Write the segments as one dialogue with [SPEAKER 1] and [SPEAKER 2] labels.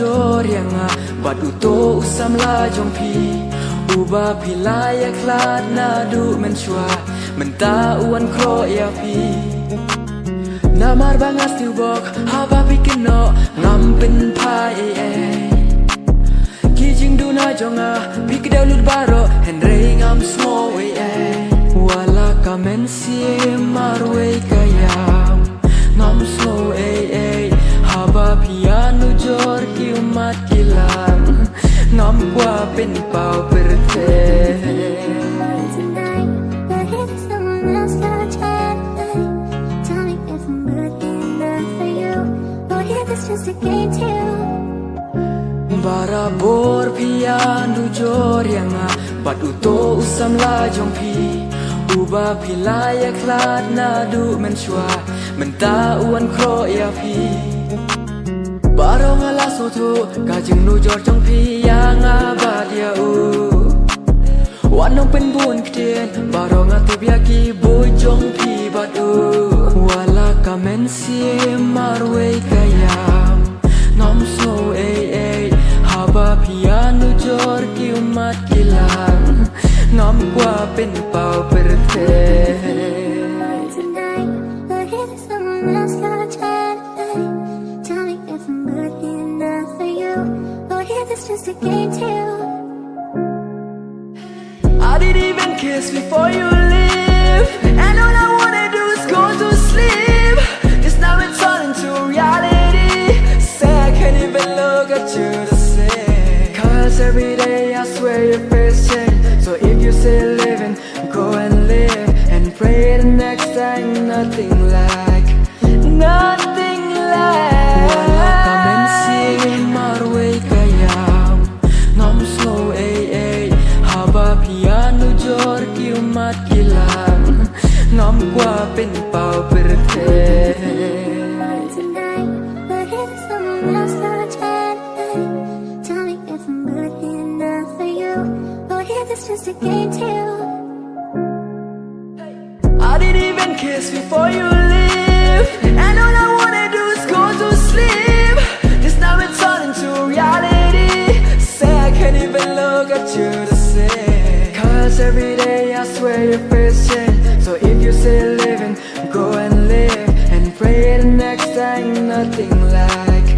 [SPEAKER 1] nujor yang batu to usam la jong pi uba pilaya klat na du menchua menta uan khraw ya pi namar bangas tu bok haba bikin no ngam pen pai kijing du na jonga bik dalut baro henre ngam small way wala kamen si marwe kayam ngam slow haba piano jor ki umat kilang ngam kwa pen pau perte
[SPEAKER 2] just a game too.
[SPEAKER 1] Bara bor piano jor yang batu to usam la jong pi uba pilaya klat na du menchua menta uan khraw ya pi barong ala soto kajeng nujor jong pi yang abad ya wanong pen bun kdien barong atub yaki boy jong pi batu wala kamen si marwe kayam ngam so haba piano jor ki umat kilang ngam kwa pen pau perte
[SPEAKER 2] Tonight, but if someone else got chat, tell me if I'm good enough for you, or if it's just a game too.
[SPEAKER 1] I didn't even kiss before you leave, and all I wanna do is go to sleep. It's now it's turning to reality. Say I can't even look at you the same, cause every day I swear your face change. So if you say living, go and live, and pray the next time nothing like wala kamen si marwe kayam ngam slow haba piano jor ki umat kilang ngam kwa pen pau perte
[SPEAKER 2] Tonight, but if someone else got chat, tell me if I'm good enough for you, or if it's just a game too.
[SPEAKER 1] I didn't even kiss before you leave, and all I wanna do is go to sleep. This now it's turning to reality. Say I can't even look at you the same, cause every day I swear your face change. So if you say living, go and live, and pray the next time nothing like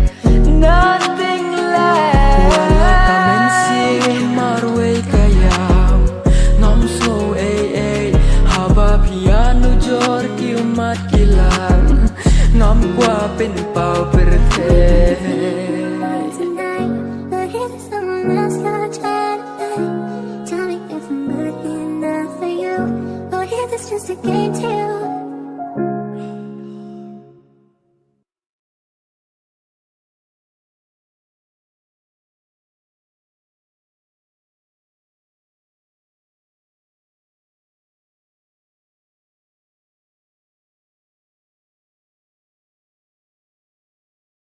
[SPEAKER 1] wala kamen si marwe kayam ngam slow haba piano jor ki umat kilang ngam kwa pen pau perte
[SPEAKER 2] Tonight, but if someone else got chat, tell me if I'm good enough for you, or if it's just a game too.